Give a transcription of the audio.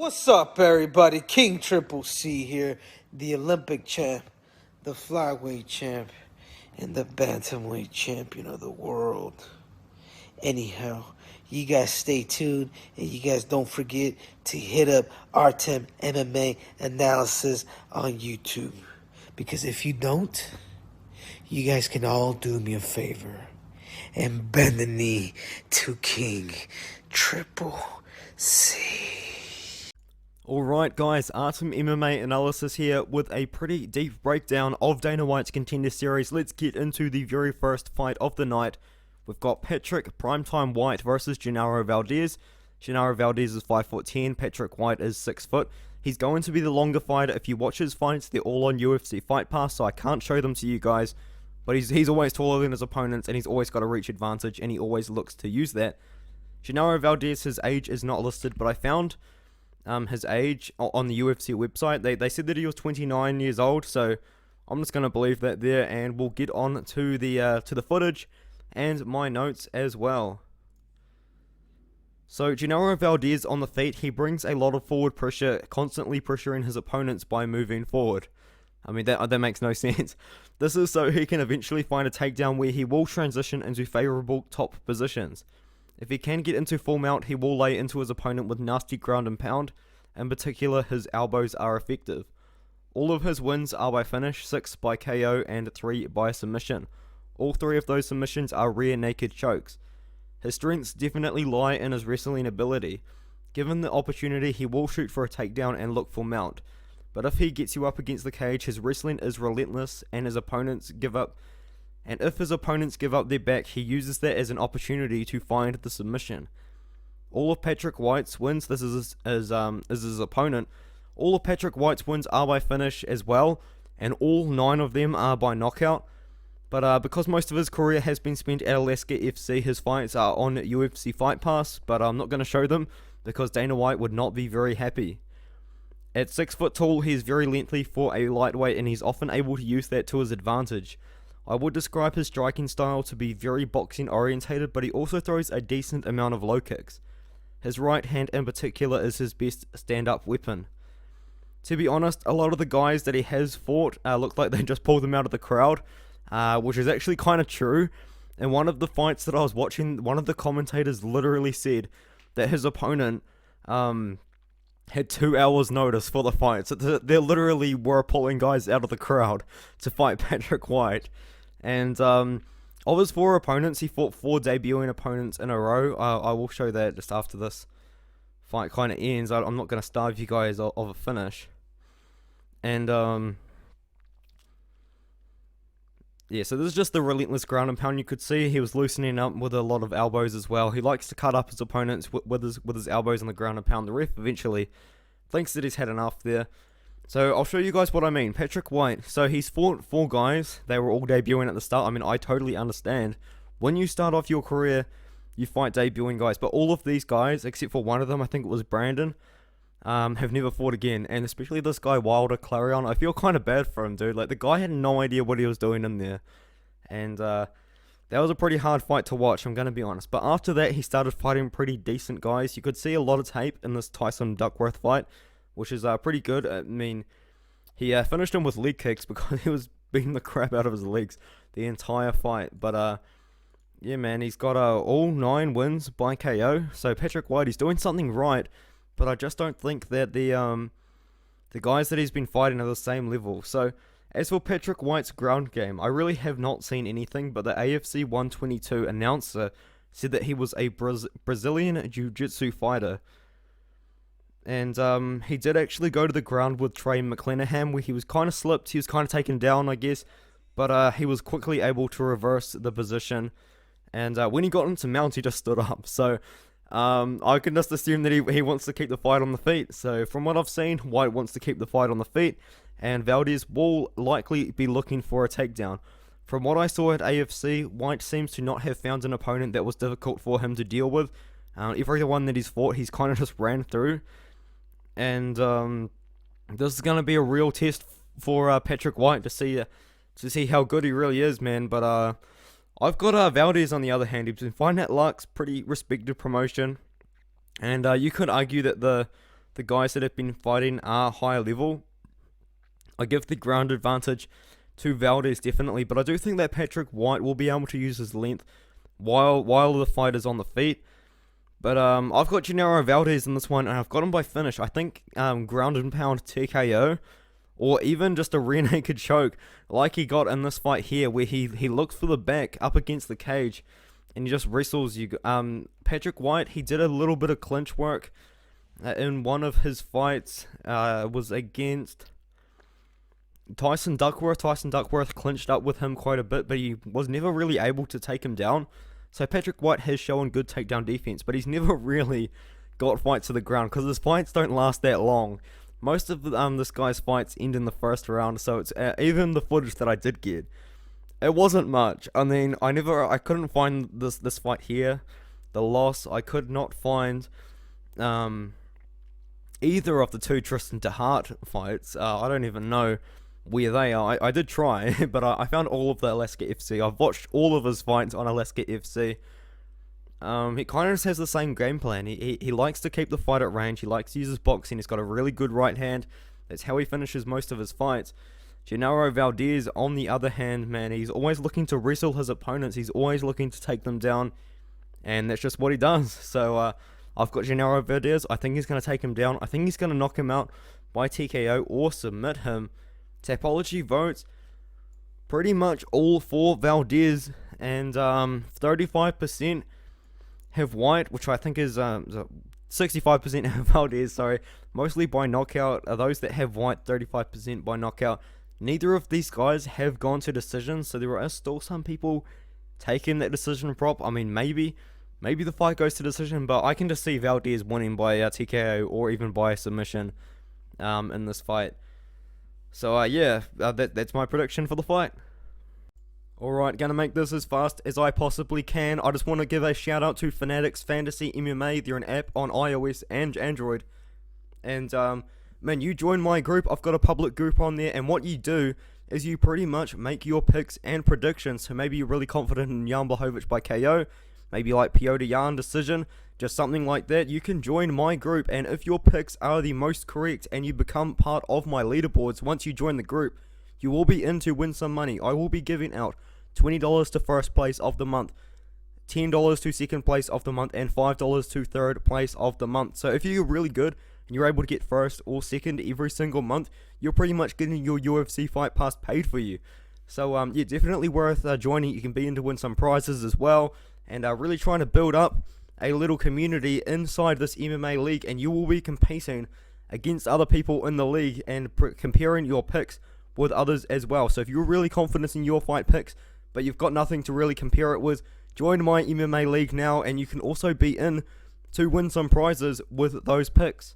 What's up, everybody? King Triple C here, the Olympic champ, the flyweight champ, and the bantamweight champion of the world. Anyhow, you guys stay tuned, and you guys don't forget to hit up Artem MMA Analysis on YouTube. Because if you don't, you guys can all do me a favor and bend the knee to King Triple C. Alright guys, Artem MMA Analysis here with a pretty deep breakdown of Dana White's Contender Series. Let's get into the very first fight of the night. We've got Patrik Primetime White versus Genaro Valdez. Genaro Valdez is 5'10", Patrik White is 6 foot. He's going to be the longer fighter. If you watch his fights, they're all on UFC Fight Pass, so I can't show them to you guys. But he's always taller than his opponents, and he's always got a reach advantage, and he always looks to use that. Genaro Valdez, his age is not listed, but I found his age on the UFC website. They said that he was 29 years old, so I'm just going to believe that there, and we'll get on to the footage and my notes as well. So Genaro Valdez on the feet, he brings a lot of forward pressure, constantly pressuring his opponents by moving forward. I mean, that makes no sense. This is so he can eventually find a takedown where he will transition into favorable top positions. If he can get into full mount, he will lay into his opponent with nasty ground and pound. In particular, his elbows are effective. All of his wins are by finish, 6 by KO and 3 by submission. All 3 of those submissions are rear naked chokes. His strengths definitely lie in his wrestling ability. Given the opportunity, he will shoot for a takedown and look for mount. But if he gets you up against the cage, his wrestling is relentless, and if his opponents give up their back, he uses that as an opportunity to find the submission. All of Patrik White's wins, this is his opponent, all of Patrik White's wins are by finish as well, and all 9 of them are by knockout. But because most of his career has been spent at Alaska FC, his fights are on UFC Fight Pass, but I'm not going to show them because Dana White would not be very happy. At 6 foot tall, he is very lengthy for a lightweight, and he's often able to use that to his advantage. I would describe his striking style to be very boxing orientated, but he also throws a decent amount of low kicks. His right hand in particular is his best stand-up weapon. To be honest, a lot of the guys that he has fought look like they just pulled him out of the crowd, which is actually kind of true. In one of the fights that I was watching, one of the commentators literally said that his opponent had 2 hours notice for the fight. So they literally were pulling guys out of the crowd to fight Patrik White. And of his 4 opponents, he fought 4 debuting opponents in a row. I will show that just after this fight kind of ends. I'm not going to starve you guys of a finish. And yeah, so this is just the relentless ground and pound. You could see he was loosening up with a lot of elbows as well. He likes to cut up his opponents with his elbows on the ground and pound. The ref eventually thinks that he's had enough there. So I'll show you guys what I mean. Patrik White, so he's fought 4 guys. They were all debuting at the start. I mean, I totally understand. When you start off your career, you fight debuting guys. But all of these guys, except for one of them, I think it was Brandon, have never fought again. And especially this guy, Wilder Clarion, I feel kind of bad for him, dude. Like, the guy had no idea what he was doing in there. And that was a pretty hard fight to watch, I'm going to be honest. But after that, he started fighting pretty decent guys. You could see a lot of tape in this Tyson Duckworth fight, which is pretty good. I mean, he finished him with leg kicks because he was beating the crap out of his legs the entire fight. But yeah, man, he's got all 9 wins by KO. So Patrik White, he's doing something right, but I just don't think that the guys that he's been fighting are the same level. So as for Patrik White's ground game, I really have not seen anything, but the AFC 122 announcer said that he was a Brazilian Jiu-Jitsu fighter. And he did actually go to the ground with Trey McClanahan, where he was kind of slipped. He was kind of taken down, I guess. But he was quickly able to reverse the position. And when he got into mount, he just stood up. So I can just assume that he wants to keep the fight on the feet. So from what I've seen, White wants to keep the fight on the feet. And Valdez will likely be looking for a takedown. From what I saw at AFC, White seems to not have found an opponent that was difficult for him to deal with. Everyone that he's fought, he's kind of just ran through. And this is going to be a real test for Patrik White to see how good he really is, man. But I've got Valdez on the other hand. He's been fighting at Lux, pretty respected promotion. And you could argue that the the guys that have been fighting are higher level. I give the ground advantage to Valdez definitely, but I do think that Patrik White will be able to use his length while the fight is on the feet. But I've got Genaro Valdez in this one, and I've got him by finish. I think ground and pound TKO, or even just a rear naked choke, like he got in this fight here, where he looks for the back up against the cage, and he just wrestles you. Patrik White, he did a little bit of clinch work in one of his fights. Was against Tyson Duckworth. Tyson Duckworth clinched up with him quite a bit, but he was never really able to take him down. So Patrik White has shown good takedown defense, but he's never really got fights to the ground, because his fights don't last that long. Most of this guy's fights end in the first round, so it's even the footage that I did get, it wasn't much. I mean, I couldn't find this fight here, the loss. I could not find either of the two Tristan DeHart fights. I don't even know where they are. I did try, but I found all of the Alaska FC. I've watched all of his fights on Alaska FC. He kind of just has the same game plan. He likes to keep the fight at range. He likes to use his boxing. He's got a really good right hand. That's how he finishes most of his fights. Genaro Valdez, on the other hand, man, he's always looking to wrestle his opponents. He's always looking to take them down, and that's just what he does. So I've got Genaro Valdez. I think he's going to take him down. I think he's going to knock him out by TKO or submit him. Tapology votes pretty much all for Valdez, and 35% have White, which I think is 65% have Valdez, sorry, mostly by knockout. Those that have White, 35% by knockout. Neither of these guys have gone to decision, so there are still some people taking that decision prop. I mean, maybe the fight goes to decision, but I can just see Valdez winning by TKO or even by submission in this fight. So that's my prediction for the fight. Alright, gonna make this as fast as I possibly can. I just want to give a shout out to Fanatics Fantasy MMA. They're an app on iOS and Android. And man, you join my group. I've got a public group on there, and what you do is you pretty much make your picks and predictions. So maybe you're really confident in Jan Blachowicz by KO, maybe like Piotr Jan decision, just something like that. You can join my group, and if your picks are the most correct and you become part of my leaderboards once you join the group, you will be in to win some money. I will be giving out $20 to first place of the month, $10 to second place of the month, and $5 to third place of the month. So if you're really good and you're able to get first or second every single month, you're pretty much getting your UFC Fight Pass paid for you. So yeah, definitely worth joining. You can be in to win some prizes as well, and really trying to build up a little community inside this MMA league, and you will be competing against other people in the league and comparing your picks with others as well. So if you're really confident in your fight picks, but you've got nothing to really compare it with, join my MMA league now, and you can also be in to win some prizes with those picks.